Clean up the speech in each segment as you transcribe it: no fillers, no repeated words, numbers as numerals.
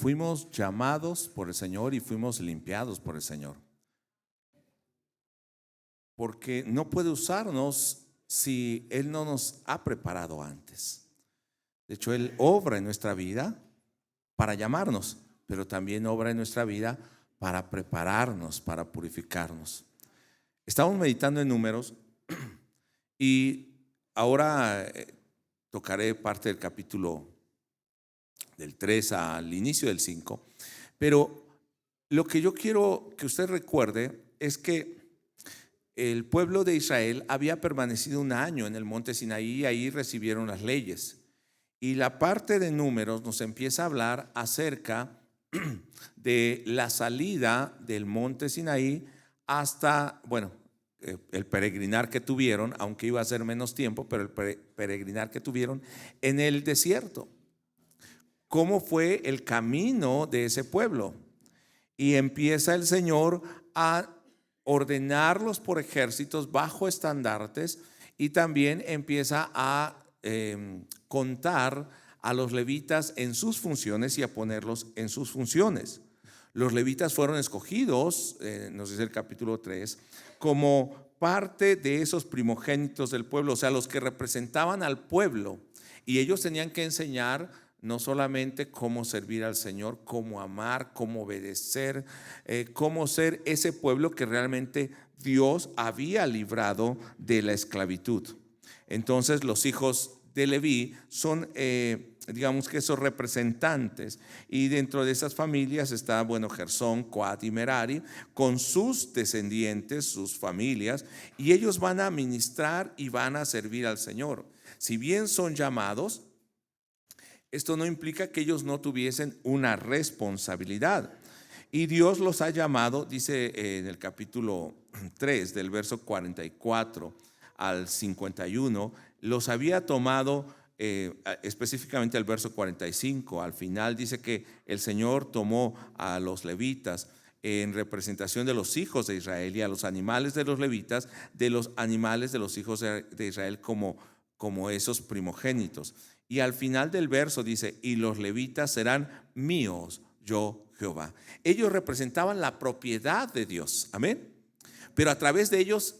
fuimos llamados por el Señor y fuimos limpiados por el Señor. Porque no puede usarnos si Él no nos ha preparado antes. De hecho, Él obra en nuestra vida para llamarnos, pero también obra en nuestra vida para prepararnos, para purificarnos. Estamos meditando en Números y ahora tocaré parte del capítulo del 3 al inicio del 5, pero lo que yo quiero que usted recuerde es que el pueblo de Israel había permanecido un año en el monte Sinaí y ahí recibieron las leyes. Y la parte de Números nos empieza a hablar acerca de la salida del monte Sinaí hasta, bueno, el peregrinar que tuvieron, aunque iba a ser menos tiempo, pero el peregrinar que tuvieron en el desierto. ¿Cómo fue el camino de ese pueblo? Y empieza el Señor a ordenarlos por ejércitos bajo estandartes y también empieza a contar a los levitas en sus funciones y a ponerlos en sus funciones. Los levitas fueron escogidos, nos dice el capítulo 3, como parte de esos primogénitos del pueblo, o sea, los que representaban al pueblo, y ellos tenían que enseñar no solamente cómo servir al Señor, cómo amar, cómo obedecer, cómo ser ese pueblo que realmente Dios había librado de la esclavitud. Entonces los hijos de Leví son, digamos que esos representantes, y dentro de esas familias está, bueno, Gersón, Coat y Merari, con sus descendientes, sus familias, y ellos van a ministrar y van a servir al Señor. Si bien son llamados, esto no implica que ellos no tuviesen una responsabilidad. Y Dios los ha llamado, dice en el capítulo 3, del verso 44 al 51, los había tomado, específicamente el verso 45, al final dice que el Señor tomó a los levitas en representación de los hijos de Israel y a los animales de los levitas, de los animales de los hijos de Israel como esos primogénitos. Y al final del verso dice, y los levitas serán míos, yo Jehová. Ellos representaban la propiedad de Dios, amén. Pero a través de ellos,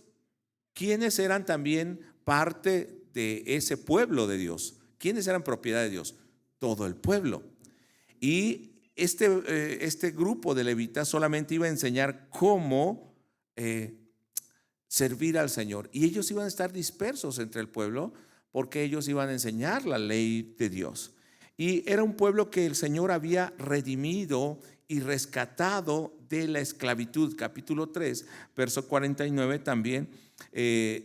¿quiénes eran también parte de ese pueblo de Dios? ¿Quiénes eran propiedad de Dios? Todo el pueblo. Y este grupo de levitas solamente iba a enseñar cómo servir al Señor. Y ellos iban a estar dispersos entre el pueblo porque ellos iban a enseñar la ley de Dios. Y era un pueblo que el Señor había redimido y rescatado de la esclavitud. Capítulo 3, verso 49 también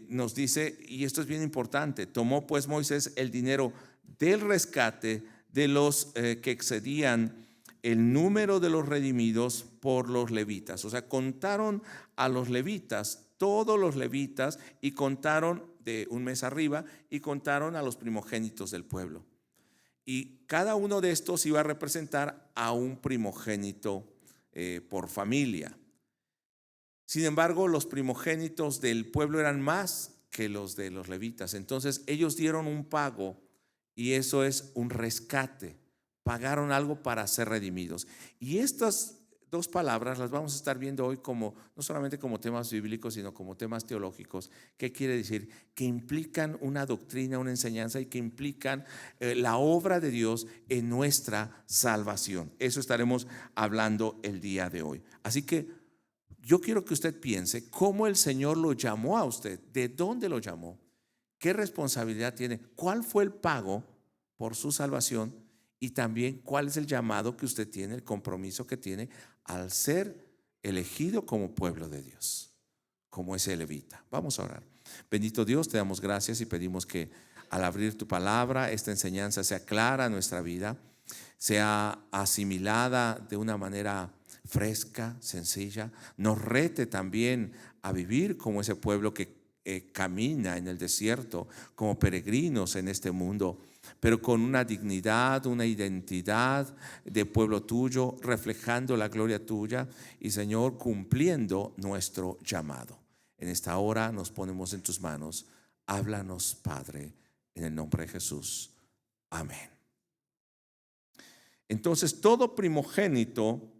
nos dice, y esto es bien importante, tomó pues Moisés el dinero del rescate de los que excedían el número de los redimidos por los levitas. O sea, contaron a los levitas, todos los levitas, y contaron de un mes arriba, y contaron a los primogénitos del pueblo. Y cada uno de estos iba a representar a un primogénito por familia. Sin embargo, los primogénitos del pueblo eran más que los de los levitas. Entonces ellos dieron un pago, y eso es un rescate. Pagaron algo para ser redimidos. Y estas dos palabras las vamos a estar viendo hoy como, no solamente como temas bíblicos, sino como temas teológicos. ¿Qué quiere decir? Que implican una doctrina, una enseñanza, y que implican la obra de Dios en nuestra salvación. Eso estaremos hablando el día de hoy. Así que yo quiero que usted piense cómo el Señor lo llamó a usted, de dónde lo llamó, qué responsabilidad tiene, cuál fue el pago por su salvación, y también cuál es el llamado que usted tiene, el compromiso que tiene al ser elegido como pueblo de Dios, como ese levita. Vamos a orar. Bendito Dios, te damos gracias y pedimos que al abrir tu palabra, esta enseñanza sea clara en nuestra vida, sea asimilada de una manera fresca, sencilla, nos rete también a vivir como ese pueblo que camina en el desierto, como peregrinos en este mundo, pero con una dignidad, una identidad de pueblo tuyo, reflejando la gloria tuya y, Señor, cumpliendo nuestro llamado. En esta hora nos ponemos en tus manos. Háblanos, Padre, en el nombre de Jesús. Amén. Entonces, todo primogénito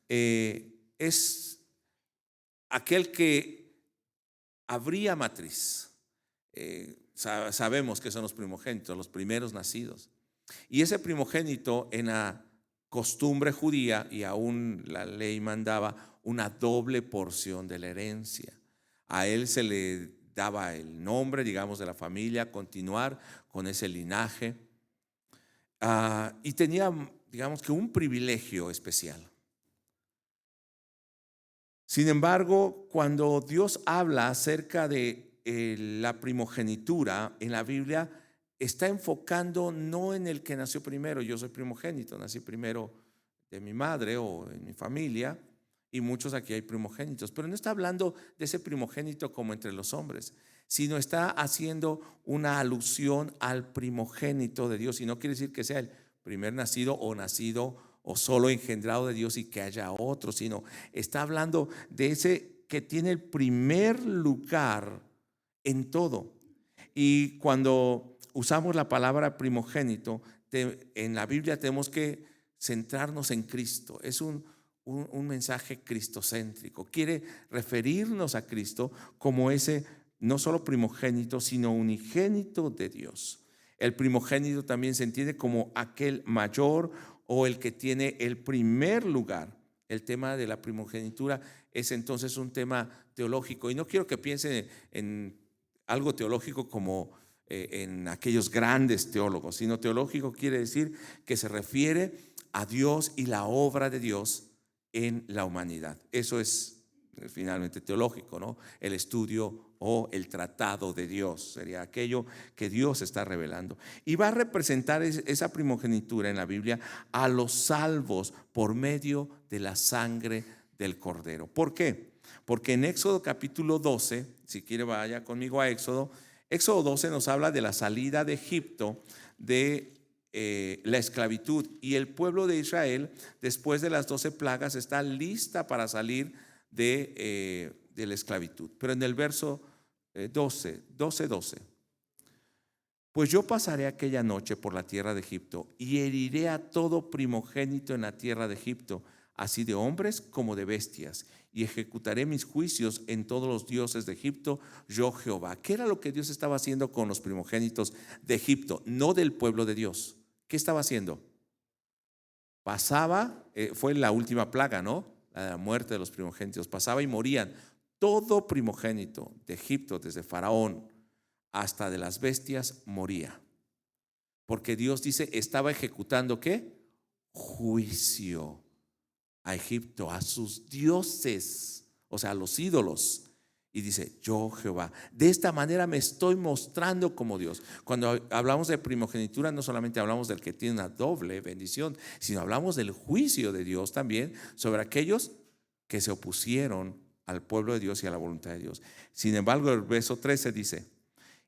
es aquel que abría matriz. Sabemos que son los primogénitos, los primeros nacidos. Y ese primogénito, en la costumbre judía, y aún la ley mandaba una doble porción de la herencia. A él se le daba el nombre, digamos, de la familia, continuar con ese linaje. Y tenía, digamos, que un privilegio especial. Sin embargo, cuando Dios habla acerca de la primogenitura en la Biblia, está enfocando no en el que nació primero. Yo soy primogénito, nací primero de mi madre o en mi familia, y muchos aquí hay primogénitos, pero no está hablando de ese primogénito como entre los hombres, sino está haciendo una alusión al primogénito de Dios. Y no quiere decir que sea el primer nacido o solo engendrado de Dios y que haya otro, sino está hablando de ese que tiene el primer lugar en todo. Y cuando usamos la palabra primogénito, en la Biblia tenemos que centrarnos en Cristo. Es un mensaje cristocéntrico. Quiere referirnos a Cristo como ese no solo primogénito, sino unigénito de Dios. El primogénito también se entiende como aquel mayor o el que tiene el primer lugar. El tema de la primogenitura es entonces un tema teológico, y no quiero que piensen en algo teológico como en aquellos grandes teólogos, sino teológico quiere decir que se refiere a Dios y la obra de Dios en la humanidad. Eso es finalmente teológico, ¿no? El estudio o el tratado de Dios sería aquello que Dios está revelando. Y va a representar esa primogenitura en la Biblia a los salvos por medio de la sangre del Cordero. ¿Por qué? Porque en Éxodo capítulo 12, si quiere vaya conmigo a Éxodo 12 nos habla de la salida de Egipto, de la esclavitud, y el pueblo de Israel después de las 12 plagas está lista para salir de la esclavitud. Pero en el verso 12, pues yo pasaré aquella noche por la tierra de Egipto y heriré a todo primogénito en la tierra de Egipto, así de hombres como de bestias, y ejecutaré mis juicios en todos los dioses de Egipto, yo Jehová. ¿Qué era lo que Dios estaba haciendo con los primogénitos de Egipto? No del pueblo de Dios. ¿Qué estaba haciendo? Pasaba, fue la última plaga, ¿no? La muerte de los primogénitos. Pasaba y morían. Todo primogénito de Egipto, desde Faraón hasta de las bestias, moría. Porque Dios dice, estaba ejecutando ¿qué? Juicio a Egipto, a sus dioses, o sea, a los ídolos. Y dice, yo Jehová, de esta manera me estoy mostrando como Dios. Cuando hablamos de primogenitura, no solamente hablamos del que tiene una doble bendición, sino hablamos del juicio de Dios también sobre aquellos que se opusieron al pueblo de Dios y a la voluntad de Dios. Sin embargo, el verso 13 dice,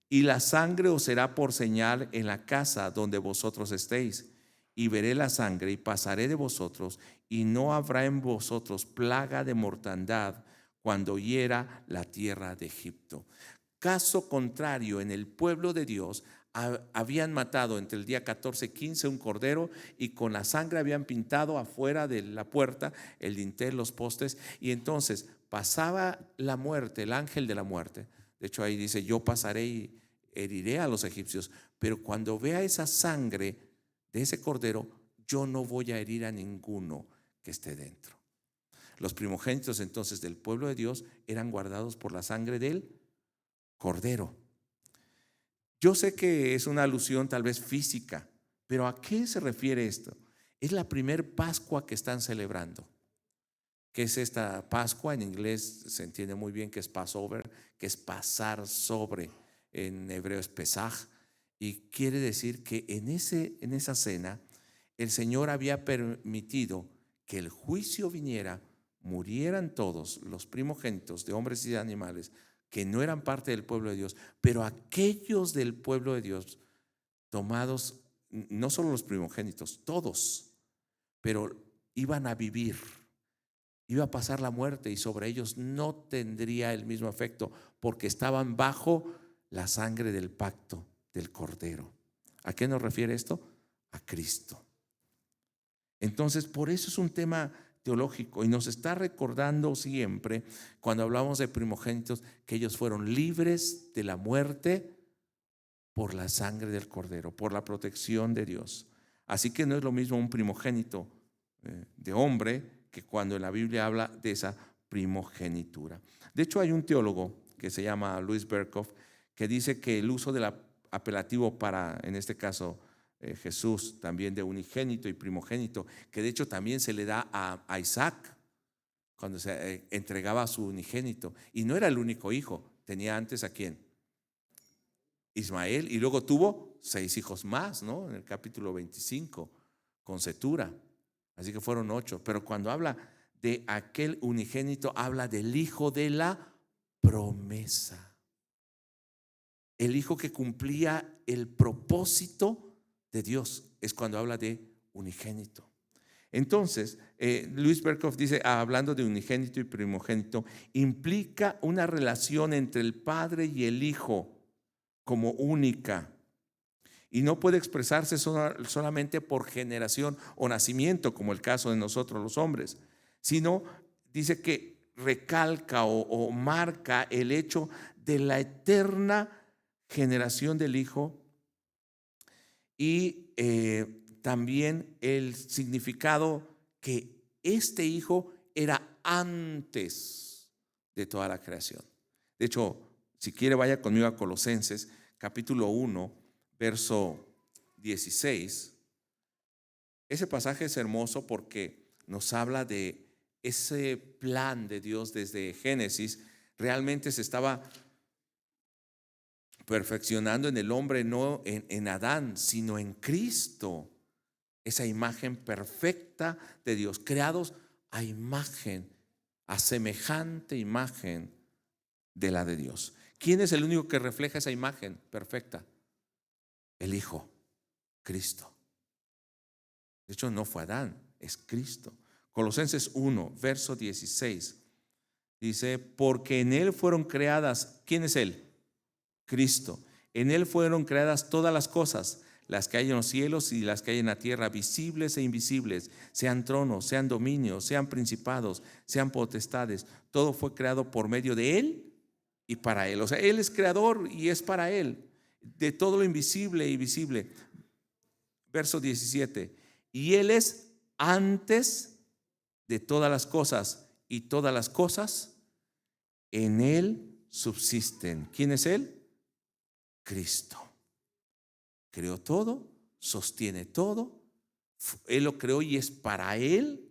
y la sangre os será por señal en la casa donde vosotros estéis, y veré la sangre y pasaré de vosotros, y no habrá en vosotros plaga de mortandad cuando hiera la tierra de Egipto. Caso contrario, en el pueblo de Dios habían matado entre el día 14 y 15 un cordero, y con la sangre habían pintado afuera de la puerta, el dintel, los postes, y entonces pasaba la muerte, el ángel de la muerte. De hecho ahí dice, yo pasaré y heriré a los egipcios, pero cuando vea esa sangre de ese cordero, yo no voy a herir a ninguno que esté dentro. Los primogénitos entonces del pueblo de Dios eran guardados por la sangre del cordero. Yo sé que es una alusión tal vez física, pero ¿a qué se refiere esto? Es la primer Pascua que están celebrando. ¿Qué es esta Pascua? En inglés se entiende muy bien que es Passover, que es pasar sobre. En hebreo es Pesaj, y quiere decir que en esa cena el Señor había permitido que el juicio viniera, murieran todos los primogénitos de hombres y de animales que no eran parte del pueblo de Dios, pero aquellos del pueblo de Dios tomados, no solo los primogénitos, todos, pero iban a vivir. Iba a pasar la muerte y sobre ellos no tendría el mismo efecto, porque estaban bajo la sangre del pacto del Cordero. ¿A qué nos refiere esto? A Cristo. Entonces, por eso es un tema teológico y nos está recordando siempre, cuando hablamos de primogénitos, que ellos fueron libres de la muerte por la sangre del Cordero, por la protección de Dios. Así que no es lo mismo un primogénito de hombre que cuando en la Biblia habla de esa primogenitura. De hecho, hay un teólogo que se llama Louis Berkhoff que dice que el uso del apelativo para, en este caso, Jesús, también de unigénito y primogénito, que de hecho también se le da a Isaac cuando se entregaba a su unigénito, y no era el único hijo, tenía antes ¿a quién? Ismael, y luego tuvo 6 hijos más, ¿no? En el capítulo 25 con Cetura, así que fueron 8. Pero cuando habla de aquel unigénito, habla del hijo de la promesa, el hijo que cumplía el propósito de Dios, es cuando habla de unigénito. Entonces, Louis Berkhoff dice, hablando de unigénito y primogénito, implica una relación entre el Padre y el Hijo como única, y no puede expresarse solamente por generación o nacimiento, como el caso de nosotros los hombres, sino dice que recalca o marca el hecho de la eterna generación del Hijo, y también el significado que este Hijo era antes de toda la creación. De hecho, si quiere, vaya conmigo a Colosenses capítulo 1, verso 16. Ese pasaje es hermoso porque nos habla de ese plan de Dios desde Génesis. Realmente se estaba perfeccionando en el hombre, no en Adán, sino en Cristo. Esa imagen perfecta de Dios, creados a imagen, a semejante imagen de la de Dios. ¿Quién es el único que refleja esa imagen perfecta? El Hijo, Cristo. De hecho, no fue Adán, es Cristo. Colosenses 1, verso 16, dice, porque en Él fueron creadas, ¿quién es Él? Cristo. En Él fueron creadas todas las cosas, las que hay en los cielos y las que hay en la tierra, visibles e invisibles, sean tronos, sean dominios, sean principados, sean potestades. Todo fue creado por medio de Él y para Él. O sea, Él es creador y es para Él, de todo lo invisible y visible. Verso 17, y Él es antes de todas las cosas, y todas las cosas en Él subsisten. ¿Quién es Él? Cristo. Creó todo, sostiene todo, Él lo creó y es para Él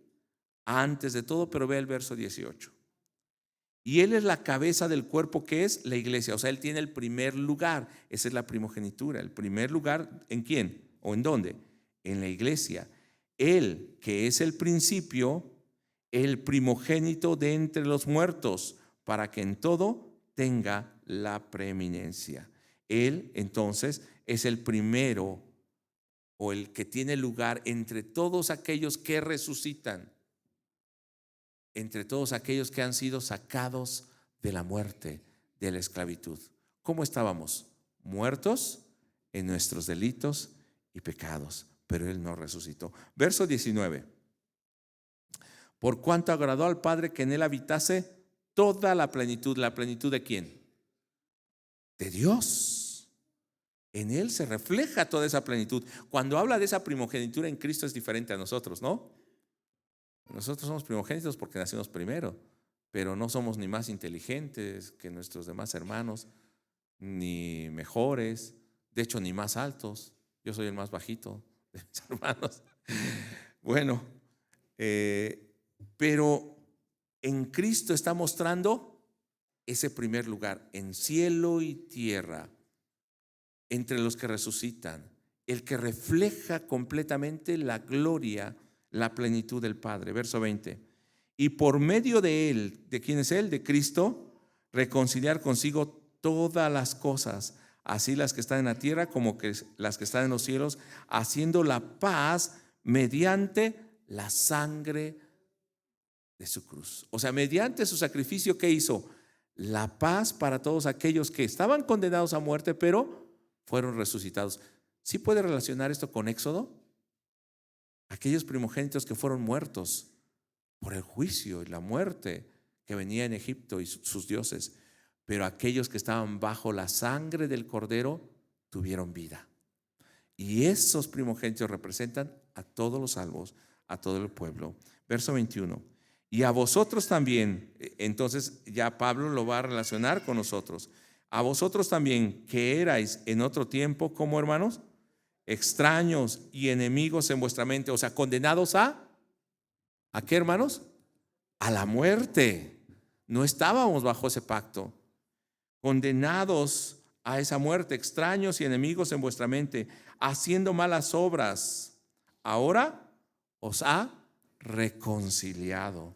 antes de todo. Pero ve el verso 18, y Él es la cabeza del cuerpo, que es la iglesia. O sea, Él tiene el primer lugar. Esa es la primogenitura, el primer lugar. ¿En quién? ¿O en dónde? En la iglesia. Él, que es el principio, el primogénito de entre los muertos, para que en todo tenga la preeminencia. Él entonces es el primero, o el que tiene lugar entre todos aquellos que resucitan, entre todos aquellos que han sido sacados de la muerte, de la esclavitud. ¿Cómo estábamos? Muertos en nuestros delitos y pecados, pero Él nos resucitó. Verso 19, por cuanto agradó al Padre que en Él habitase toda la plenitud. ¿La plenitud de quién? De Dios. En Él se refleja toda esa plenitud. Cuando habla de esa primogenitura en Cristo es diferente a nosotros, ¿no? Nosotros somos primogénitos porque nacimos primero, pero no somos ni más inteligentes que nuestros demás hermanos, ni mejores, de hecho ni más altos. Yo soy el más bajito de mis hermanos. Bueno, pero en Cristo está mostrando ese primer lugar en cielo y tierra, entre los que resucitan, el que refleja completamente la gloria, la plenitud del Padre. Verso 20, y por medio de Él, ¿de quién es Él? De Cristo, reconciliar consigo todas las cosas, así las que están en la tierra como que las que están en los cielos, haciendo la paz mediante la sangre de su cruz. O sea, mediante su sacrificio, ¿qué hizo? La paz para todos aquellos que estaban condenados a muerte, pero fueron resucitados. ¿Sí puede relacionar esto con Éxodo? aquellos primogénitos que fueron muertos por el juicio y la muerte que venía en Egipto y sus dioses, pero aquellos que estaban bajo la sangre del Cordero tuvieron vida. Y esos primogénitos representan a todos los salvos, a todo el pueblo. Verso 21. Y a vosotros también, entonces ya Pablo lo va a relacionar con nosotros. A vosotros también, que erais en otro tiempo, como hermanos, extraños y enemigos en vuestra mente, o sea, condenados ¿a qué, hermanos? A la muerte. No estábamos bajo ese pacto. Condenados a esa muerte, extraños y enemigos en vuestra mente, haciendo malas obras. Ahora os ha reconciliado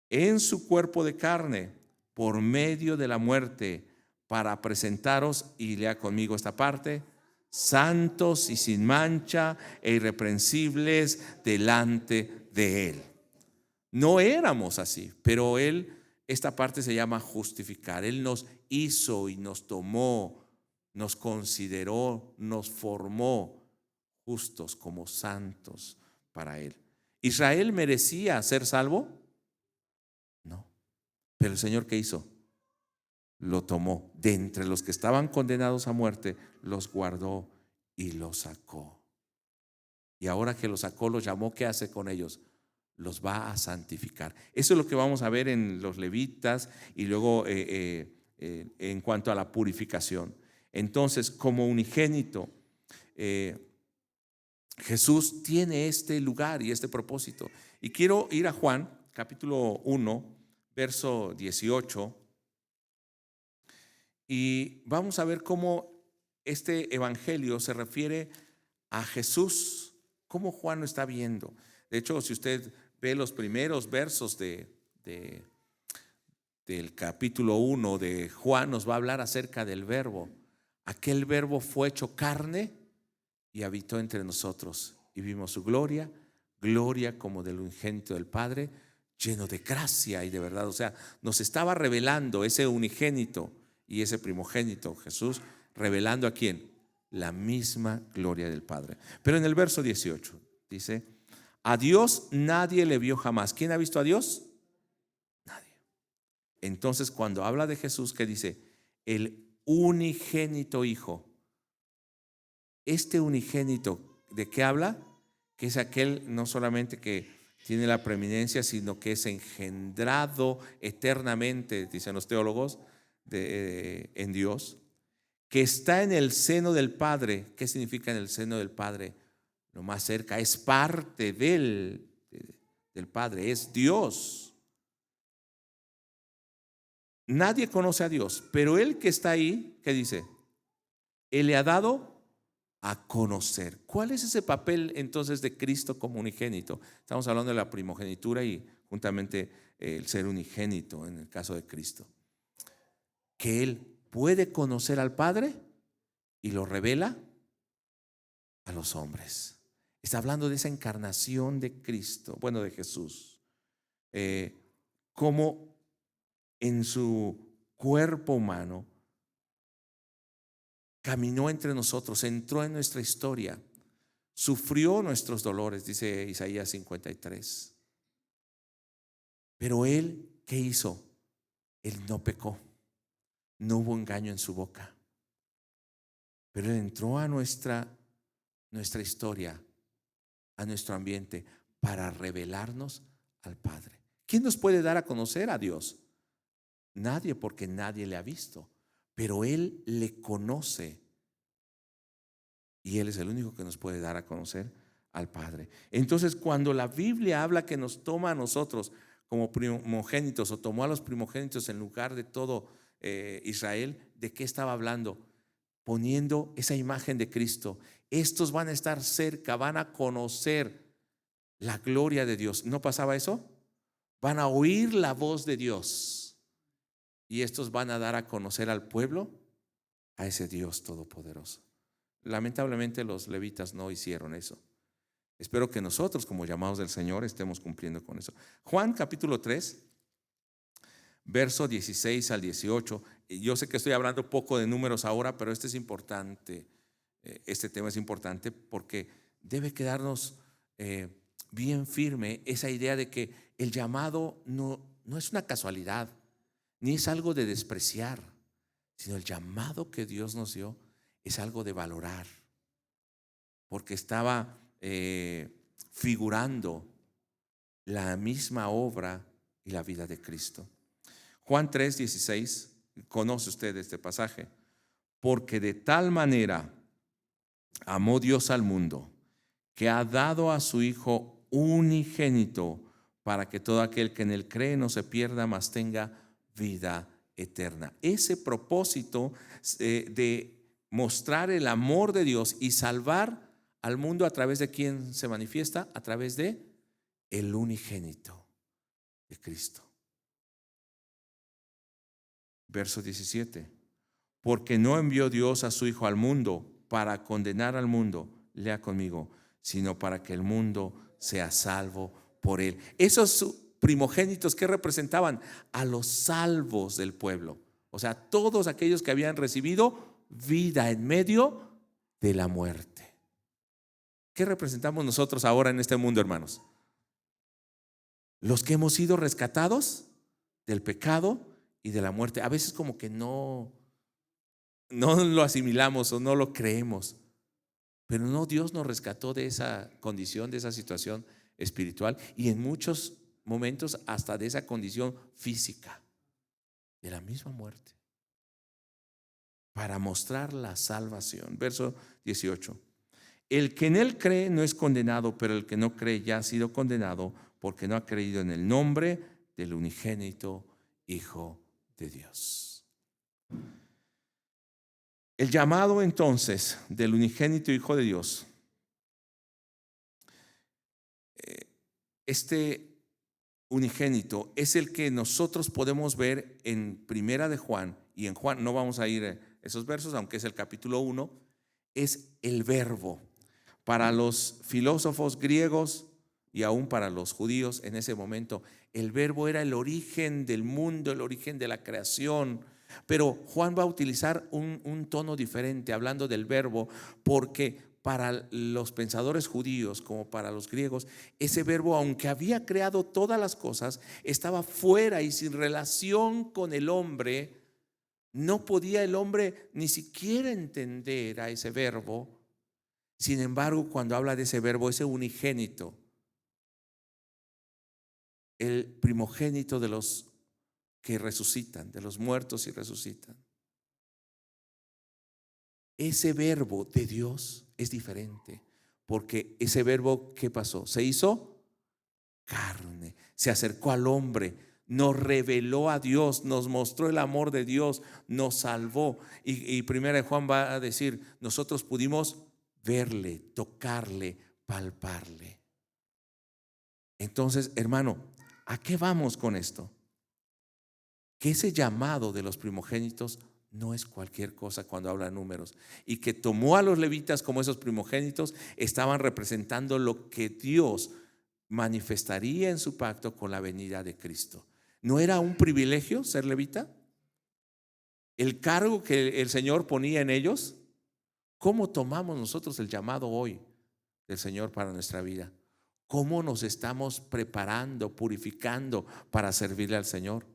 en su cuerpo de carne por medio de la muerte, para presentaros, y lea conmigo esta parte, santos y sin mancha e irreprensibles delante de Él. No éramos así, pero Él, esta parte se llama justificar. Él nos hizo y nos tomó, nos consideró, nos formó justos como santos para Él. ¿Israel merecía ser salvo? No. Pero el Señor, ¿qué hizo? Lo tomó de entre los que estaban condenados a muerte, los guardó y los sacó. Y ahora que los sacó, los llamó, ¿qué hace con ellos? Los va a santificar. Eso es lo que vamos a ver en los levitas y luego en cuanto a la purificación. Entonces, como unigénito, Jesús tiene este lugar y este propósito. Y quiero ir a Juan, capítulo 1, verso 18. Y vamos a ver cómo este evangelio se refiere a Jesús, cómo Juan lo está viendo. De hecho, si usted ve los primeros versos del capítulo 1 de Juan, nos va a hablar acerca del verbo. Aquel verbo fue hecho carne y habitó entre nosotros, y vimos su gloria, gloria como del unigénito del Padre, lleno de gracia y de verdad. O sea, nos estaba revelando ese unigénito y ese primogénito, Jesús, revelando a quién, la misma gloria del Padre. Pero en el verso 18 dice: a Dios nadie le vio jamás. ¿Quién ha visto a Dios? Nadie. Entonces, cuando habla de Jesús, ¿qué dice? El unigénito Hijo. Este unigénito, ¿de qué habla? Que es aquel no solamente que tiene la preeminencia, sino que es engendrado eternamente, dicen los teólogos, en Dios, que está en el seno del Padre. ¿Qué significa en el seno del Padre? Lo más cerca, es parte del Padre, es Dios. Nadie conoce a Dios, pero Él que está ahí, ¿qué dice? Él le ha dado a conocer. ¿Cuál es ese papel entonces de Cristo como unigénito? Estamos hablando de la primogenitura y juntamente el ser unigénito en el caso de Cristo. Que Él puede conocer al Padre y lo revela a los hombres. Está hablando de esa encarnación de Cristo, bueno, de Jesús, como en su cuerpo humano caminó entre nosotros, entró en nuestra historia, sufrió nuestros dolores, dice Isaías 53. Pero Él, ¿qué hizo? Él no pecó, no hubo engaño en su boca, pero Él entró a nuestra historia, a nuestro ambiente, para revelarnos al Padre. ¿Quién nos puede dar a conocer a Dios? Nadie, porque nadie le ha visto, pero Él le conoce y Él es el único que nos puede dar a conocer al Padre. Entonces, cuando la Biblia habla que nos toma a nosotros como primogénitos, o tomó a los primogénitos en lugar de todo Israel, ¿de qué estaba hablando? Poniendo esa imagen de Cristo. Estos van a estar cerca, van a conocer la gloria de Dios. ¿No pasaba eso? Van a oír la voz de Dios y estos van a dar a conocer al pueblo a ese Dios todopoderoso. Lamentablemente los levitas no hicieron eso. Espero que nosotros, como llamados del Señor, estemos cumpliendo con eso. Juan capítulo 3, verso 16 al 18. Yo sé que estoy hablando poco de números ahora, pero este es importante. Este tema es importante porque debe quedarnos bien firme esa idea de que el llamado no es una casualidad, ni es algo de despreciar, sino el llamado que Dios nos dio es algo de valorar, porque estaba figurando la misma obra y la vida de Cristo. Juan 3:16, conoce usted este pasaje. Porque de tal manera amó Dios al mundo, que ha dado a su Hijo unigénito, para que todo aquel que en él cree no se pierda, mas tenga vida eterna. Ese propósito de mostrar el amor de Dios y salvar al mundo, ¿a través de quién se manifiesta? A través de el unigénito de Cristo. Verso 17. Porque no envió Dios a su Hijo al mundo para condenar al mundo, lea conmigo, sino para que el mundo sea salvo por él. Esos primogénitos, ¿qué representaban? A los salvos del pueblo. O sea, todos aquellos que habían recibido vida en medio de la muerte. ¿Qué representamos nosotros ahora en este mundo, hermanos? Los que hemos sido rescatados del pecado y de la muerte. A veces como que no lo asimilamos o no lo creemos. Pero no, Dios nos rescató de esa condición, de esa situación espiritual, y en muchos momentos hasta de esa condición física, de la misma muerte, para mostrar la salvación. Verso 18. El que en él cree no es condenado, pero el que no cree ya ha sido condenado, porque no ha creído en el nombre del unigénito Hijo de Dios. El llamado entonces del unigénito Hijo de Dios, este unigénito es el que nosotros podemos ver en Primera de Juan, y en Juan no vamos a ir a esos versos, aunque es el capítulo 1, es el verbo. Para los filósofos griegos y aún para los judíos en ese momento, el verbo era el origen del mundo, el origen de la creación. Pero Juan va a utilizar un tono diferente hablando del verbo, porque para los pensadores judíos como para los griegos, ese verbo, aunque había creado todas las cosas, estaba fuera y sin relación con el hombre. No podía el hombre ni siquiera entender a ese verbo. Sin embargo, cuando habla de ese verbo, ese unigénito, el primogénito de los que resucitan, de los muertos y resucitan, ese verbo de Dios es diferente, porque ese verbo, ¿qué pasó? Se hizo carne, se acercó al hombre, nos reveló a Dios, nos mostró el amor de Dios, nos salvó. Y primera de Juan va a decir, nosotros pudimos verle, tocarle, palparle. Entonces, hermano, ¿a qué vamos con esto? Que ese llamado de los primogénitos no es cualquier cosa cuando habla de números, y que tomó a los levitas como esos primogénitos, estaban representando lo que Dios manifestaría en su pacto con la venida de Cristo. ¿No era un privilegio ser levita? El cargo que el Señor ponía en ellos. ¿Cómo tomamos nosotros el llamado hoy del Señor para nuestra vida? ¿Cómo nos estamos preparando, purificando para servirle al Señor?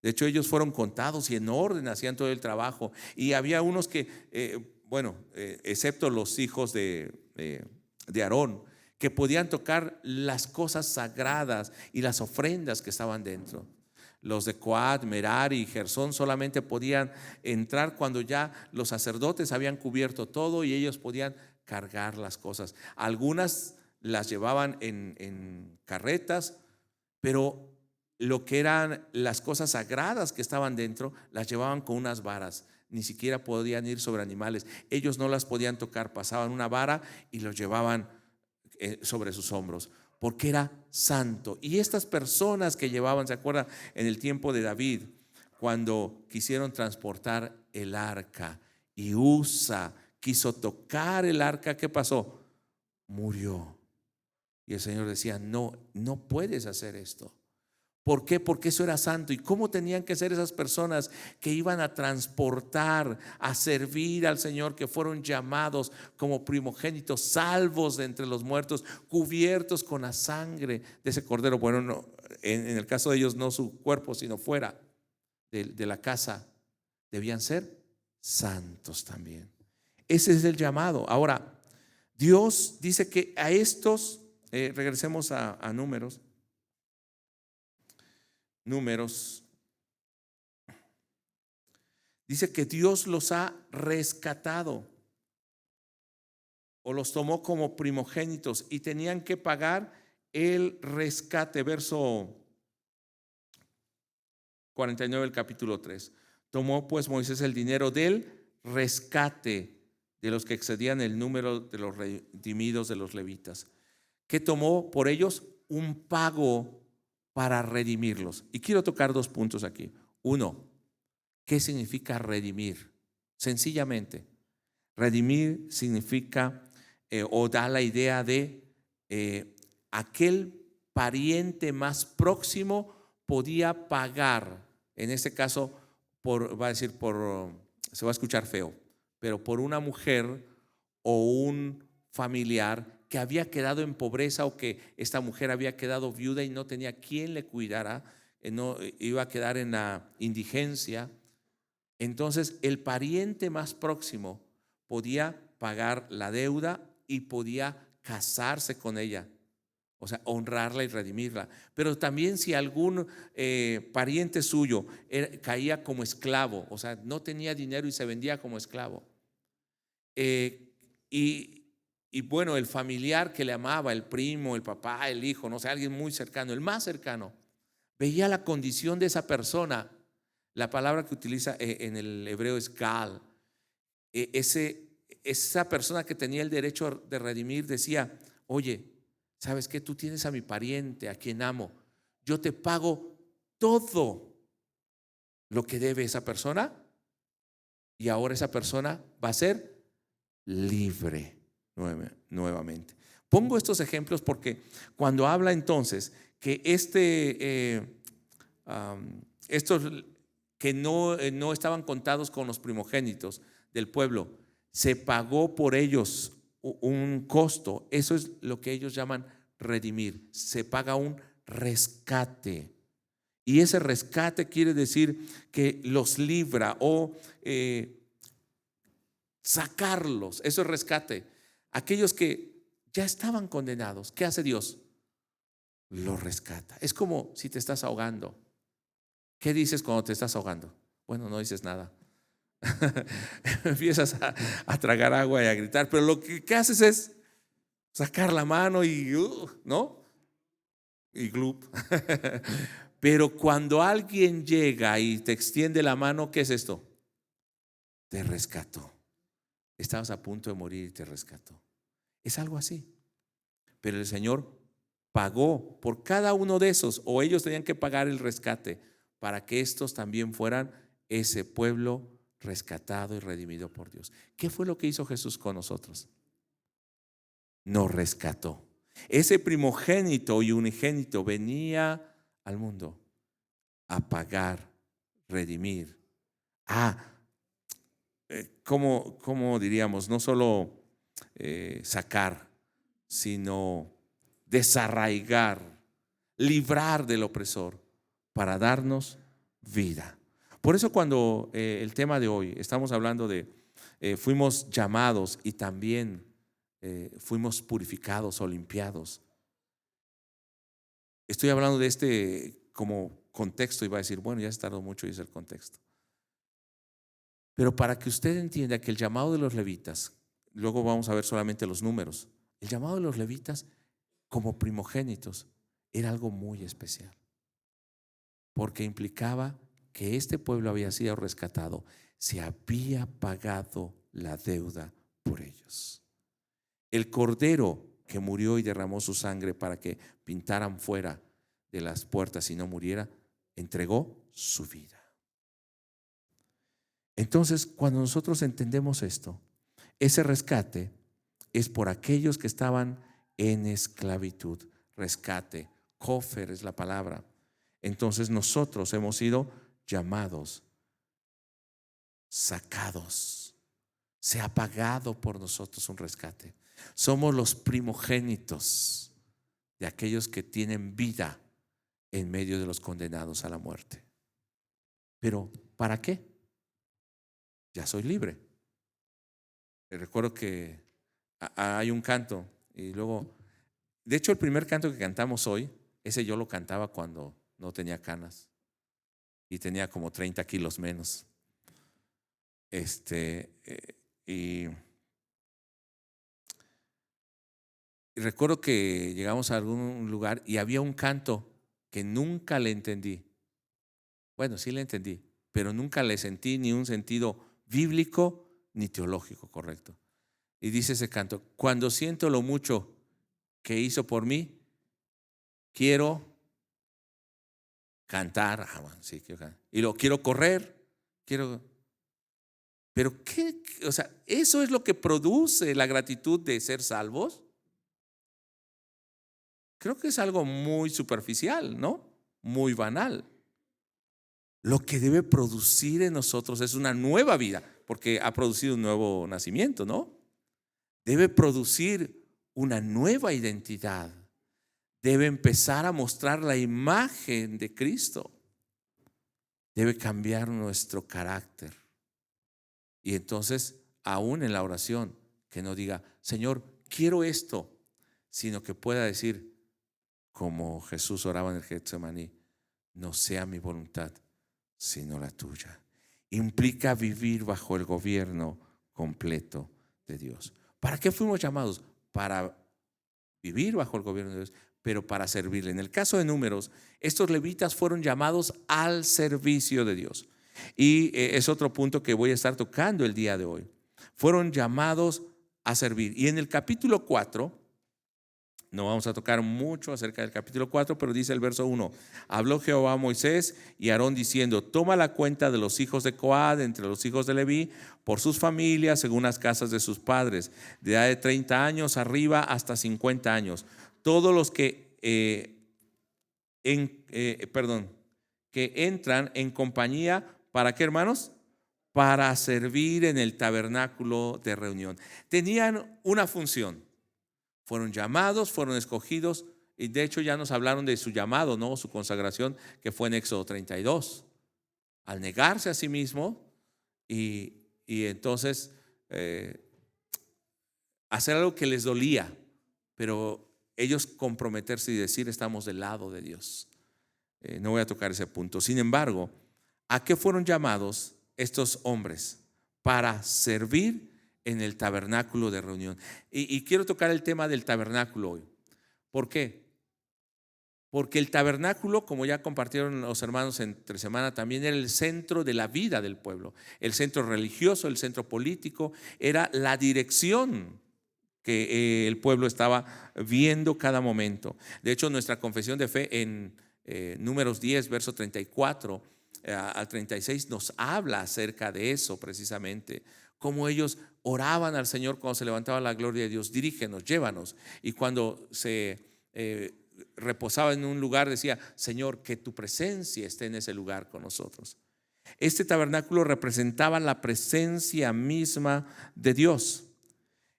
De hecho, ellos fueron contados y en orden hacían todo el trabajo. Y había unos que, excepto los hijos de Aarón, que podían tocar las cosas sagradas y las ofrendas que estaban dentro. Los de Coat, Merari y Gersón solamente podían entrar cuando ya los sacerdotes habían cubierto todo y ellos podían cargar las cosas. Algunas las llevaban en carretas, pero lo que eran las cosas sagradas que estaban dentro las llevaban con unas varas. Ni siquiera podían ir sobre animales. Ellos no las podían tocar, pasaban una vara y los llevaban sobre sus hombros, porque era santo. Y estas personas que llevaban, ¿se acuerdan? En el tiempo de David, cuando quisieron transportar el arca y Usa quiso tocar el arca, ¿qué pasó? Murió. Y el Señor decía, no puedes hacer esto, ¿Por qué? Porque eso era santo. ¿Y cómo tenían que ser esas personas que iban a transportar, a servir al Señor, que fueron llamados como primogénitos, salvos de entre los muertos, cubiertos con la sangre de ese cordero? Bueno, no, en el caso de ellos no su cuerpo, sino fuera de la casa, debían ser santos también. Ese es el llamado. Ahora, Dios dice que a estos, regresemos a Números, dice que Dios los ha rescatado o los tomó como primogénitos y tenían que pagar el rescate. Verso 49 del capítulo 3. Tomó pues Moisés el dinero del rescate de los que excedían el número de los redimidos de los levitas, que tomó por ellos un pago para redimirlos. Y quiero tocar dos puntos aquí. Uno, ¿qué significa redimir? Sencillamente, redimir significa o da la idea de aquel pariente más próximo podía pagar, en este caso, va a decir se va a escuchar feo, pero por una mujer o un familiar que había quedado en pobreza, o que esta mujer había quedado viuda y no tenía quien le cuidara, no iba a quedar en la indigencia. Entonces el pariente más próximo podía pagar la deuda y podía casarse con ella, o sea, honrarla y redimirla. Pero también si algún pariente suyo caía como esclavo, o sea, no tenía dinero y se vendía como esclavo, y bueno, el familiar que le amaba, el primo, el papá, el hijo, no sé, alguien muy cercano, el más cercano, veía la condición de esa persona. La palabra que utiliza en el hebreo es gal. Esa persona que tenía el derecho de redimir decía: oye, ¿sabes qué? Tú tienes a mi pariente, a quien amo, yo te pago todo lo que debe esa persona, y ahora esa persona va a ser libre nuevamente. Pongo estos ejemplos porque cuando habla entonces que estos que no estaban contados con los primogénitos del pueblo, se pagó por ellos un costo. Eso es lo que ellos llaman redimir. Se paga un rescate. Y ese rescate quiere decir que los libra o sacarlos. Eso es rescate. Aquellos que ya estaban condenados, ¿qué hace Dios? Los rescata. Es como si te estás ahogando. ¿Qué dices cuando te estás ahogando? Bueno, no dices nada. Empiezas a tragar agua y a gritar, pero lo que haces es sacar la mano y ¿no? Y glup. Pero cuando alguien llega y te extiende la mano, ¿qué es esto? Te rescató. Estabas a punto de morir y te rescató. Es algo así. Pero el Señor pagó por cada uno de esos, o ellos tenían que pagar el rescate para que estos también fueran ese pueblo rescatado y redimido por Dios. ¿Qué fue lo que hizo Jesús con nosotros? Nos rescató. Ese primogénito y unigénito venía al mundo a pagar, redimir. ¿Cómo diríamos? No solo sacar, sino desarraigar, librar del opresor para darnos vida. Por eso cuando el tema de hoy estamos hablando de fuimos llamados y también fuimos purificados o limpiados, estoy hablando de como contexto, y va a decir, bueno, ya se tardó mucho y es el contexto. Pero para que usted entienda que el llamado de los levitas, luego vamos a ver solamente los números, el llamado de los levitas como primogénitos era algo muy especial, porque implicaba que este pueblo había sido rescatado, se había pagado la deuda por ellos. El cordero que murió y derramó su sangre para que pintaran fuera de las puertas y no muriera, entregó su vida. Entonces, cuando nosotros entendemos esto, ese rescate es por aquellos que estaban en esclavitud. Rescate, kofer es la palabra. entonces nosotros hemos sido llamados, sacados. Se ha pagado por nosotros un rescate. Somos los primogénitos de aquellos que tienen vida en medio de los condenados a la muerte. Pero ¿para qué? Ya soy libre. Recuerdo que hay un canto y luego, de hecho el primer canto que cantamos hoy, ese yo lo cantaba cuando no tenía canas y tenía como 30 kilos menos. Y recuerdo que llegamos a algún lugar y había un canto que nunca le entendí. Bueno, sí le entendí, pero nunca le sentí ni un sentido bíblico ni teológico correcto. Y dice ese canto: cuando siento lo mucho que hizo por mí, quiero cantar. Sí, quiero cantar. Y lo quiero correr, pero ¿qué? O sea, ¿eso es lo que produce la gratitud de ser salvos? Creo que es algo muy superficial, ¿no? Muy banal. Lo que debe producir en nosotros es una nueva vida, porque ha producido un nuevo nacimiento, ¿no? Debe producir una nueva identidad. Debe empezar a mostrar la imagen de Cristo. Debe cambiar nuestro carácter. Y entonces, aún en la oración, que no diga, Señor, quiero esto, sino que pueda decir, como Jesús oraba en el Getsemaní, no sea mi voluntad, sino la tuya. Implica vivir bajo el gobierno completo de Dios. ¿Para qué fuimos llamados? Para vivir bajo el gobierno de Dios, pero para servirle. En el caso de Números, estos levitas fueron llamados al servicio de Dios. Y es otro punto que voy a estar tocando el día de hoy. Fueron llamados a servir. Y en el capítulo 4, no vamos a tocar mucho acerca del capítulo 4, pero dice el verso 1: habló Jehová a Moisés y a Aarón diciendo, toma la cuenta de los hijos de Coad entre los hijos de Leví por sus familias según las casas de sus padres, de edad de 30 años arriba hasta 50 años. Todos los que que entran en compañía, ¿para qué, hermanos? Para servir en el tabernáculo de reunión. Tenían una función. Fueron llamados, fueron escogidos, y de hecho ya nos hablaron de su llamado, ¿no? Su consagración, que fue en Éxodo 32. Al negarse a sí mismo y entonces hacer algo que les dolía, pero ellos comprometerse y decir, estamos del lado de Dios. No voy a tocar ese punto. Sin embargo, ¿a qué fueron llamados estos hombres? Para servir en el tabernáculo de reunión. Y quiero tocar el tema del tabernáculo hoy. ¿Por qué? Porque el tabernáculo, como ya compartieron los hermanos entre semana, también era el centro de la vida del pueblo. El centro religioso, el centro político, era la dirección que el pueblo estaba viendo cada momento. De hecho, nuestra confesión de fe en Números 10, verso 34 al 36 nos habla acerca de eso precisamente. Cómo ellos oraban al Señor cuando se levantaba la gloria de Dios, dirígenos, llévanos. Y cuando se reposaba en un lugar decía, Señor, que tu presencia esté en ese lugar con nosotros. Este tabernáculo representaba la presencia misma de Dios.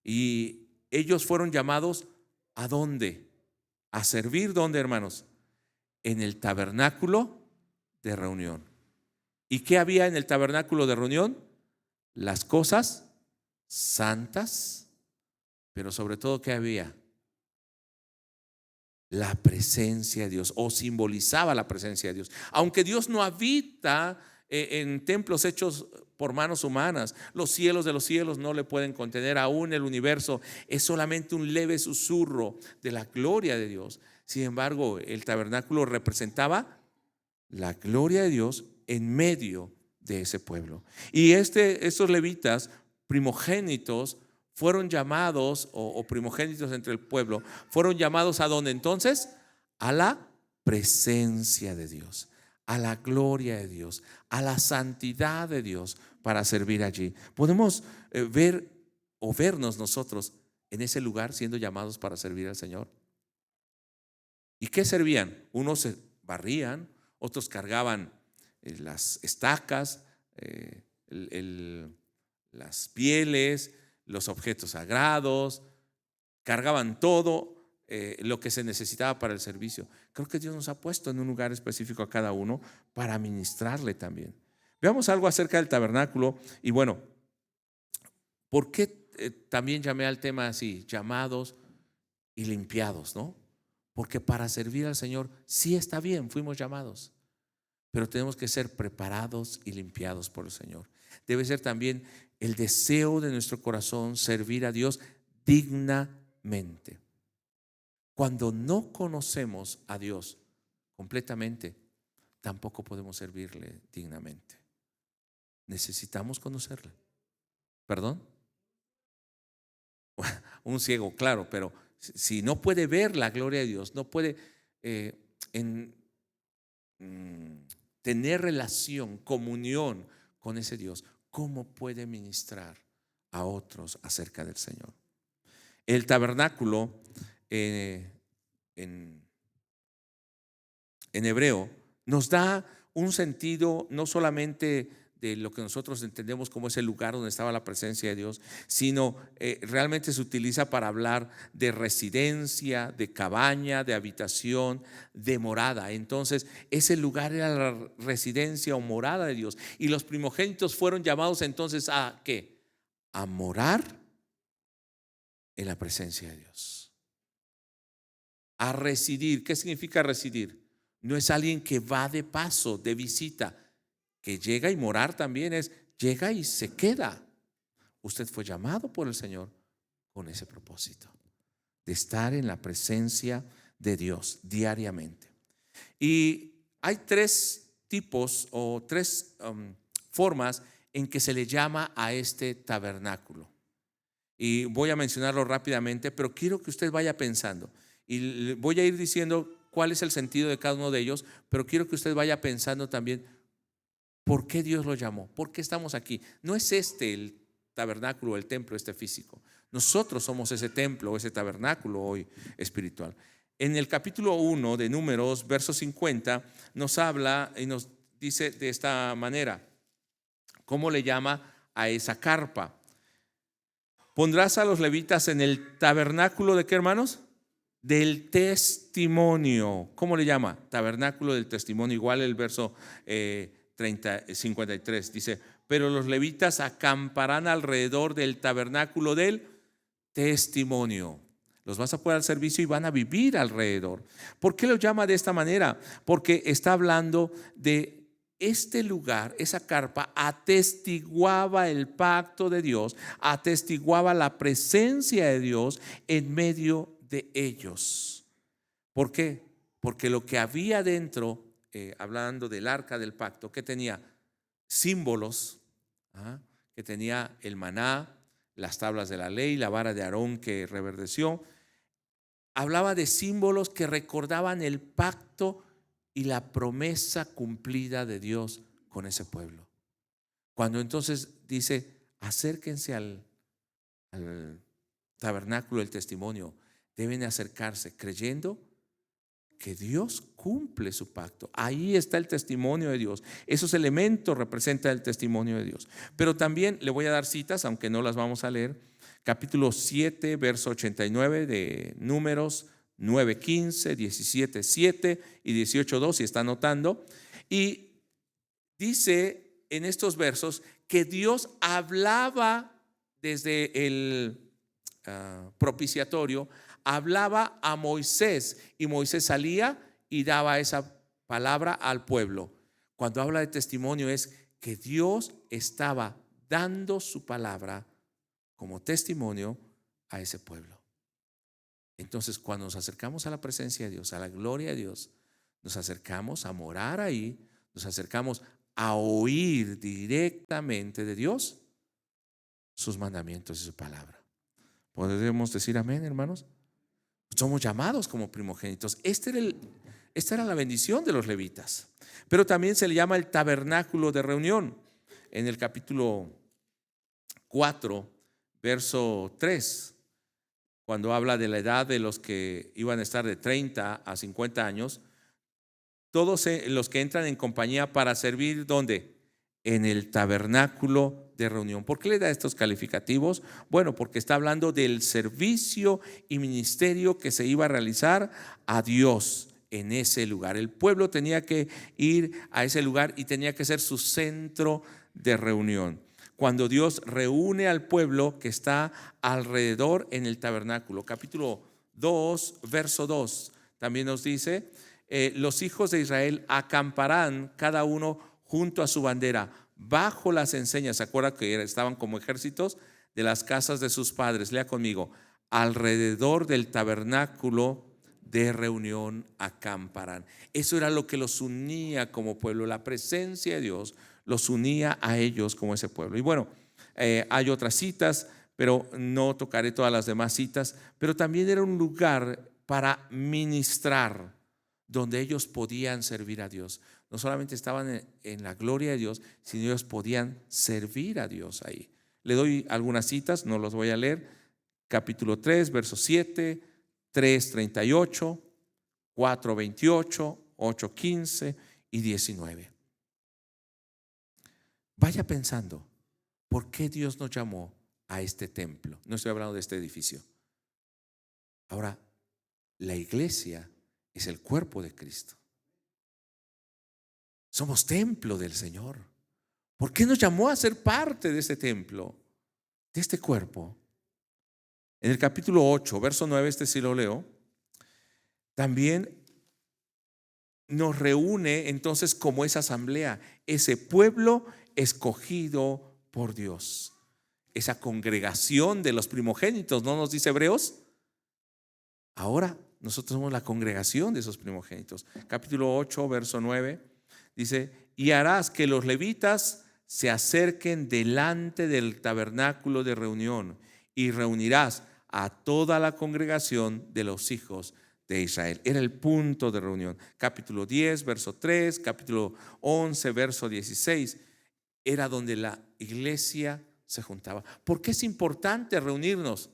Y ellos fueron llamados ¿a dónde? A servir, ¿dónde, hermanos? En el tabernáculo de reunión. ¿Y qué había en el tabernáculo de reunión? Las cosas santas, pero sobre todo, ¿qué había? La presencia de Dios, o simbolizaba la presencia de Dios. Aunque Dios no habita en templos hechos por manos humanas, los cielos de los cielos no le pueden contener, aún el universo es solamente un leve susurro de la gloria de Dios. Sin embargo, el tabernáculo representaba la gloria de Dios en medio de ese pueblo. Y estos levitas primogénitos fueron llamados, o primogénitos entre el pueblo, fueron llamados ¿a dónde entonces? A la presencia de Dios, a la gloria de Dios, a la santidad de Dios, para servir allí. Podemos ver o vernos nosotros en ese lugar siendo llamados para servir al Señor. ¿Y qué servían? Unos se barrían, otros cargaban las estacas, las pieles, los objetos sagrados, cargaban todo lo que se necesitaba para el servicio. Creo que Dios nos ha puesto en un lugar específico a cada uno para ministrarle también. Veamos algo acerca del tabernáculo. Y bueno, ¿por qué también llamé al tema así, llamados y limpiados, ¿no? Porque para servir al Señor sí está bien, fuimos llamados, pero tenemos que ser preparados y limpiados por el Señor. Debe ser también el deseo de nuestro corazón servir a Dios dignamente. Cuando no conocemos a Dios completamente, tampoco podemos servirle dignamente. Necesitamos conocerle. ¿Perdón? Un ciego, claro, pero si no puede ver la gloria de Dios, no puede tener relación, comunión con ese Dios, ¿cómo puede ministrar a otros acerca del Señor? El tabernáculo en hebreo nos da un sentido no solamente de lo que nosotros entendemos como ese lugar donde estaba la presencia de Dios, sino realmente se utiliza para hablar de residencia, de cabaña, de habitación, de morada. Entonces ese lugar era la residencia o morada de Dios, y los primogénitos fueron llamados entonces a ¿qué? A morar en la presencia de Dios, a residir. ¿Qué significa residir? No es alguien que va de paso, de visita, que llega, y morar también es llega y se queda. Usted fue llamado por el Señor con ese propósito de estar en la presencia de Dios diariamente. Y hay tres tipos o tres formas en que se le llama a este tabernáculo. Y voy a mencionarlo rápidamente, pero quiero que usted vaya pensando. Y voy a ir diciendo cuál es el sentido de cada uno de ellos, pero quiero que usted vaya pensando también por qué Dios lo llamó, por qué estamos aquí. No es el tabernáculo, el templo físico. Nosotros somos ese templo, ese tabernáculo hoy espiritual. En el capítulo 1 de Números, verso 50, nos habla y nos dice de esta manera, ¿cómo le llama a esa carpa? Pondrás a los levitas en el tabernáculo ¿de qué, hermanos? Del testimonio. ¿Cómo le llama? Tabernáculo del testimonio. Igual el verso 53 dice, pero los levitas acamparán alrededor del tabernáculo del testimonio. Los vas a poner al servicio y van a vivir alrededor. ¿Por qué lo llama de esta manera? Porque está hablando de este lugar. Esa carpa atestiguaba el pacto de Dios, atestiguaba la presencia de Dios en medio de ellos. ¿Por qué? Porque lo que había dentro, hablando del arca del pacto, que tenía símbolos, que tenía el maná, las tablas de la ley, la vara de Aarón que reverdeció, hablaba de símbolos que recordaban el pacto y la promesa cumplida de Dios con ese pueblo. Cuando entonces dice, acérquense al tabernáculo del testimonio, deben acercarse creyendo que Dios cumple su pacto. Ahí está el testimonio de Dios. Esos elementos representan el testimonio de Dios. Pero también le voy a dar citas, aunque no las vamos a leer. Capítulo 7, verso 89 de Números, 9:15, 17:7 y 18:2, si está anotando. Y dice en estos versos que Dios hablaba desde el propiciatorio, hablaba a Moisés, y Moisés salía y daba esa palabra al pueblo. Cuando habla de testimonio es que Dios estaba dando su palabra como testimonio a ese pueblo. Entonces, cuando nos acercamos a la presencia de Dios, a la gloria de Dios, nos acercamos a morar ahí, nos acercamos a oír directamente de Dios sus mandamientos y su palabra. ¿Podemos decir amén, hermanos? Somos llamados como primogénitos. Esta era la bendición de los levitas. Pero también se le llama el tabernáculo de reunión. En el capítulo 4, verso 3, cuando habla de la edad de los que iban a estar de 30 a 50 años, todos los que entran en compañía para servir, ¿dónde? En el tabernáculo de reunión. ¿Por qué le da estos calificativos? Bueno, porque está hablando del servicio y ministerio que se iba a realizar a Dios en ese lugar. El pueblo tenía que ir a ese lugar y tenía que ser su centro de reunión. Cuando Dios reúne al pueblo que está alrededor en el tabernáculo. Capítulo 2, verso 2, también nos dice, los hijos de Israel acamparán cada uno junto a su bandera, bajo las enseñas. ¿Se acuerda que estaban como ejércitos? De las casas de sus padres. Lea conmigo: alrededor del tabernáculo de reunión acamparán. Eso era lo que los unía como pueblo. La presencia de Dios los unía a ellos como ese pueblo. Y bueno, hay otras citas, pero no tocaré todas las demás citas. Pero también era un lugar para ministrar, donde ellos podían servir a Dios. No solamente estaban en la gloria de Dios, sino ellos podían servir a Dios ahí. Le doy algunas citas, no los voy a leer. Capítulo 3, verso 7, 3:38, 4:28, 8:15 y 19. Vaya pensando, ¿por qué Dios nos llamó a este templo? No estoy hablando de este edificio. Ahora, la iglesia es el cuerpo de Cristo. Somos templo del Señor. ¿Por qué nos llamó a ser parte de este templo, de este cuerpo? En el capítulo 8, verso 9, este sí lo leo, también nos reúne entonces como esa asamblea, ese pueblo escogido por Dios, esa congregación de los primogénitos, ¿no nos dice Hebreos? Ahora nosotros somos la congregación de esos primogénitos. Capítulo 8, verso 9, dice: y harás que los levitas se acerquen delante del tabernáculo de reunión y reunirás a toda la congregación de los hijos de Israel. Era el punto de reunión. Capítulo 10, verso 3, capítulo 11, verso 16, era donde la iglesia se juntaba. ¿Por qué es importante reunirnos?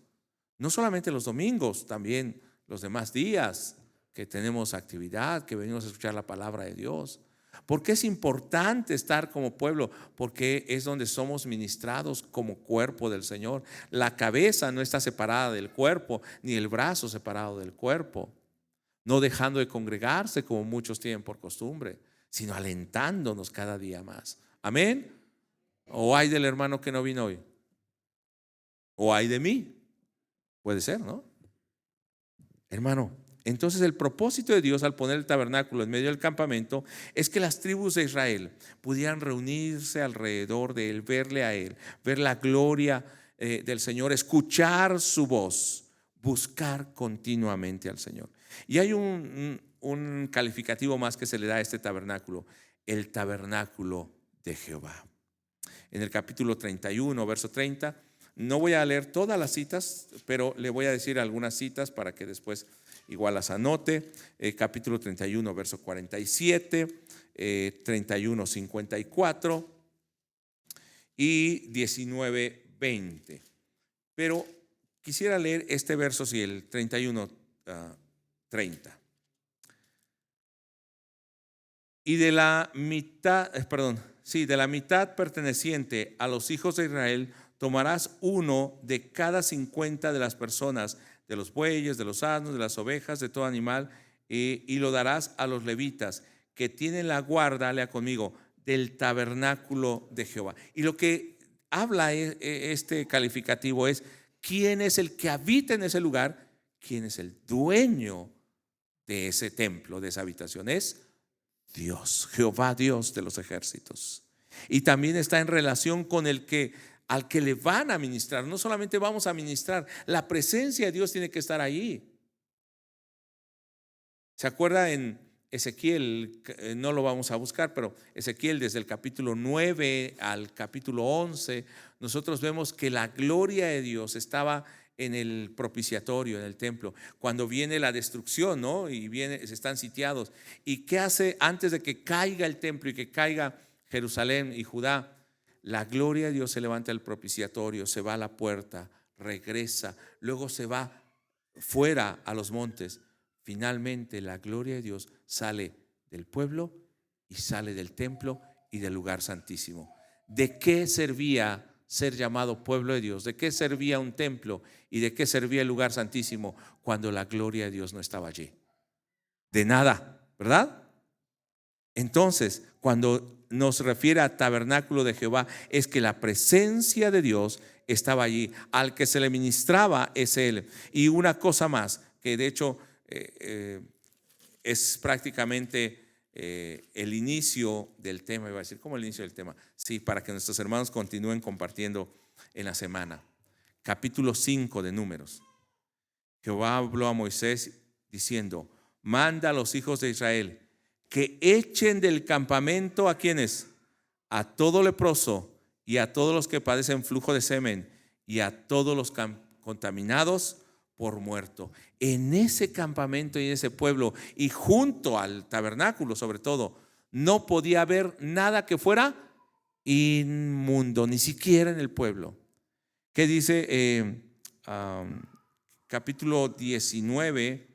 No solamente los domingos, también los demás días que tenemos actividad, que venimos a escuchar la palabra de Dios. ¿Por qué es importante estar como pueblo? Porque es donde somos ministrados como cuerpo del Señor. La cabeza no está separada del cuerpo, ni el brazo separado del cuerpo. No dejando de congregarse como muchos tienen por costumbre, sino alentándonos cada día más. Amén. O hay del hermano que no vino hoy, o hay de mí. Puede ser, ¿no? Hermano, entonces el propósito de Dios al poner el tabernáculo en medio del campamento es que las tribus de Israel pudieran reunirse alrededor de él, verle a él, ver la gloria del Señor, escuchar su voz, buscar continuamente al Señor. Y hay un calificativo más que se le da a este tabernáculo: el tabernáculo de Jehová. En el capítulo 31, verso 30, no voy a leer todas las citas, pero le voy a decir algunas citas para que después igual las anote. Capítulo 31, verso 47, 31, 54 y 19, 20. Pero quisiera leer este verso, sí, el 31, 30. Y de la mitad, de la mitad perteneciente a los hijos de Israel, tomarás uno de cada 50 de las personas, de los bueyes, de los asnos, de las ovejas, de todo animal, y lo darás a los levitas que tienen la guarda, lea conmigo, del tabernáculo de Jehová. Y lo que habla este calificativo es: ¿quién es el que habita en ese lugar? ¿Quién es el dueño de ese templo, de esa habitación? Es Dios, Jehová, Dios de los ejércitos. Y también está en relación con al que le van a ministrar. No solamente vamos a ministrar, la presencia de Dios tiene que estar ahí. ¿Se acuerda en Ezequiel? No lo vamos a buscar, pero Ezequiel, desde el capítulo 9 al capítulo 11, nosotros vemos que la gloria de Dios estaba en el propiciatorio, en el templo. Cuando viene la destrucción, ¿no? Y se están sitiados. ¿Y qué hace antes de que caiga el templo y que caiga Jerusalén y Judá? La gloria de Dios se levanta del propiciatorio, se va a la puerta, regresa, luego se va fuera a los montes. Finalmente la gloria de Dios sale del pueblo y sale del templo y del lugar santísimo. ¿De qué servía ser llamado pueblo de Dios? ¿De qué servía un templo y de qué servía el lugar santísimo cuando la gloria de Dios no estaba allí? De nada, ¿verdad? Entonces, cuando nos refiere a tabernáculo de Jehová, es que la presencia de Dios estaba allí. Al que se le ministraba es Él. Y una cosa más, que de hecho es prácticamente el inicio del tema. Iba a decir, ¿cómo el inicio del tema? Sí, para que nuestros hermanos continúen compartiendo en la semana. Capítulo 5 de Números. Jehová habló a Moisés diciendo: manda a los hijos de Israel que echen del campamento, ¿a quiénes? A todo leproso y a todos los que padecen flujo de semen y a todos los contaminados por muerto. En ese campamento y en ese pueblo y junto al tabernáculo sobre todo, no podía haber nada que fuera inmundo, ni siquiera en el pueblo. ¿Qué dice capítulo 19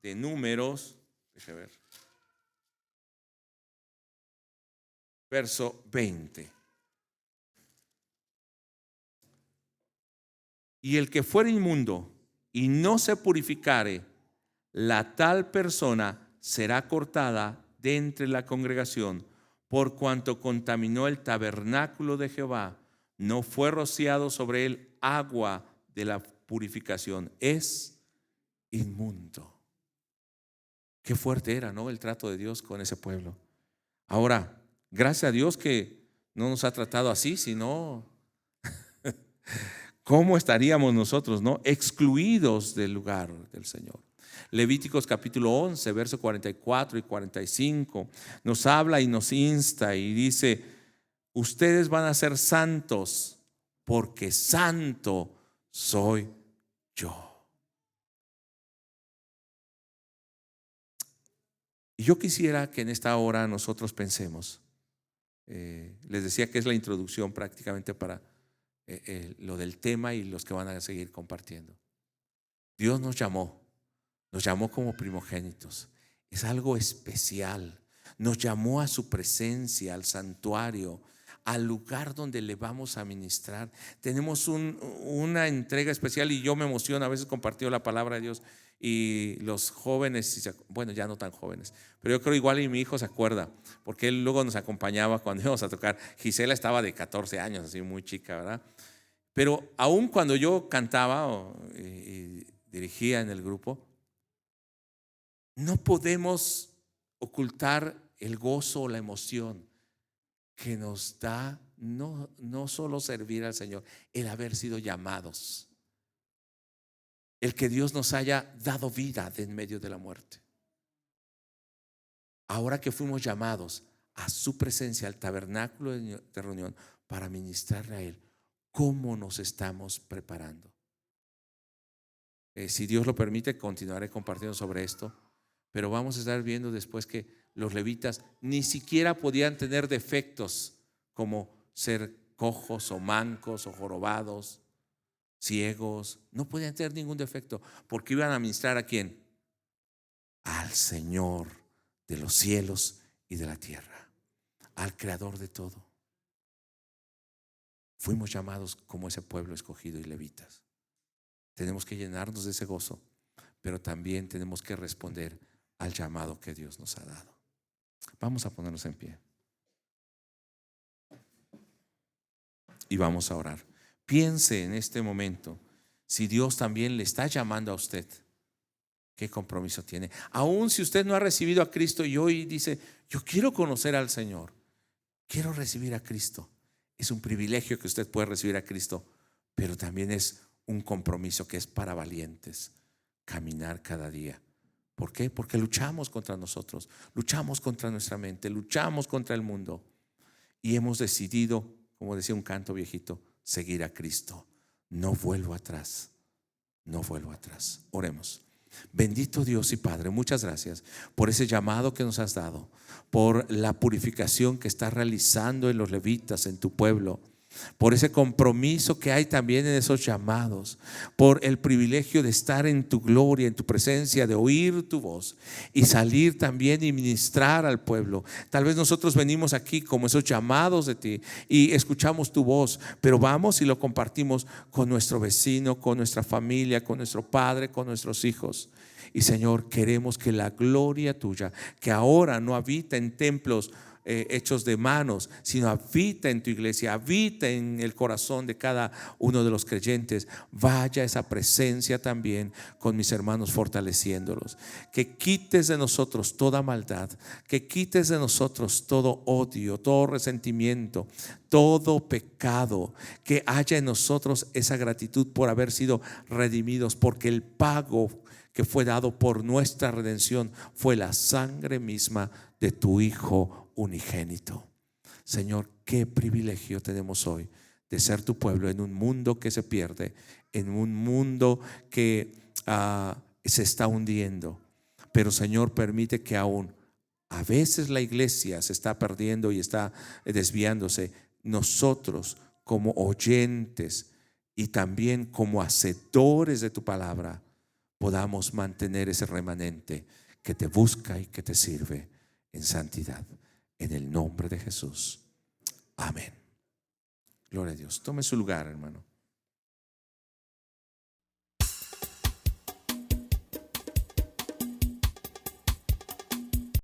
de Números? Déjame ver. Verso 20. Y el que fuere inmundo y no se purificare, la tal persona será cortada de entre la congregación, por cuanto contaminó el tabernáculo de Jehová, no fue rociado sobre él agua de la purificación, es inmundo. Qué fuerte era, ¿no?, el trato de Dios con ese pueblo. Ahora, gracias a Dios que no nos ha tratado así, sino ¿cómo estaríamos nosotros, no?, excluidos del lugar del Señor? Levíticos capítulo 11, verso 44 y 45 nos habla y nos insta y dice: ustedes van a ser santos porque santo soy yo. Y yo quisiera que en esta hora nosotros pensemos, les decía que es la introducción prácticamente para lo del tema y los que van a seguir compartiendo. Dios nos llamó como primogénitos. Es algo especial. Nos llamó a su presencia, al santuario, al lugar donde le vamos a ministrar. Tenemos una entrega especial y yo me emociono. A veces compartido la palabra de Dios y los jóvenes, bueno, ya no tan jóvenes, pero yo creo igual y mi hijo se acuerda, porque él luego nos acompañaba cuando íbamos a tocar. Gisela estaba de 14 años, así muy chica, ¿verdad? Pero aún cuando yo cantaba y dirigía en el grupo, no podemos ocultar el gozo o la emoción que nos da no solo servir al Señor, el haber sido llamados, el que Dios nos haya dado vida de en medio de la muerte. Ahora que fuimos llamados a su presencia, al tabernáculo de reunión, para ministrarle a Él, ¿cómo nos estamos preparando? Si Dios lo permite, continuaré compartiendo sobre esto, pero vamos a estar viendo después que los levitas ni siquiera podían tener defectos como ser cojos o mancos o jorobados, ciegos. No podían tener ningún defecto porque iban a ministrar ¿a quién? Al Señor de los cielos y de la tierra, al Creador de todo. Fuimos llamados como ese pueblo escogido y levitas. Tenemos que llenarnos de ese gozo, pero también tenemos que responder al llamado que Dios nos ha dado. Vamos a ponernos en pie y vamos a orar. Piense en este momento si Dios también le está llamando a usted. ¿Qué compromiso tiene? Aún si usted no ha recibido a Cristo y hoy dice: yo quiero conocer al Señor, quiero recibir a Cristo. Es un privilegio que usted pueda recibir a Cristo, pero también es un compromiso que es para valientes, caminar cada día. ¿Por qué? Porque luchamos contra nosotros, luchamos contra nuestra mente, luchamos contra el mundo y hemos decidido, como decía un canto viejito, seguir a Cristo. No vuelvo atrás, no vuelvo atrás. Oremos. Bendito Dios y Padre, muchas gracias por ese llamado que nos has dado, por la purificación que estás realizando en los levitas, en tu pueblo. por ese compromiso que hay también en esos llamados, por el privilegio de estar en tu gloria, en tu presencia, de oír tu voz y salir también y ministrar al pueblo. Tal vez nosotros venimos aquí como esos llamados de ti y escuchamos tu voz, pero vamos y lo compartimos con nuestro vecino, con nuestra familia, con nuestro padre, con nuestros hijos. Y Señor, queremos que la gloria tuya, que ahora no habita en templos hechos de manos, sino habita en tu iglesia, habita en el corazón de cada uno de los creyentes, vaya esa presencia también con mis hermanos, fortaleciéndolos. Que quites de nosotros toda maldad, que quites de nosotros todo odio, todo resentimiento, todo pecado, que haya en nosotros esa gratitud por haber sido redimidos, porque el pago que fue dado por nuestra redención fue la sangre misma de tu Hijo unigénito. Señor, qué privilegio tenemos hoy de ser tu pueblo en un mundo que se pierde, en un mundo que se está hundiendo. Pero Señor, permite que aún a veces la iglesia se está perdiendo y está desviándose. Nosotros como oyentes y también como hacedores de tu palabra podamos mantener ese remanente que te busca y que te sirve en santidad. En el nombre de Jesús. Amén. Gloria a Dios. Tome su lugar, hermano.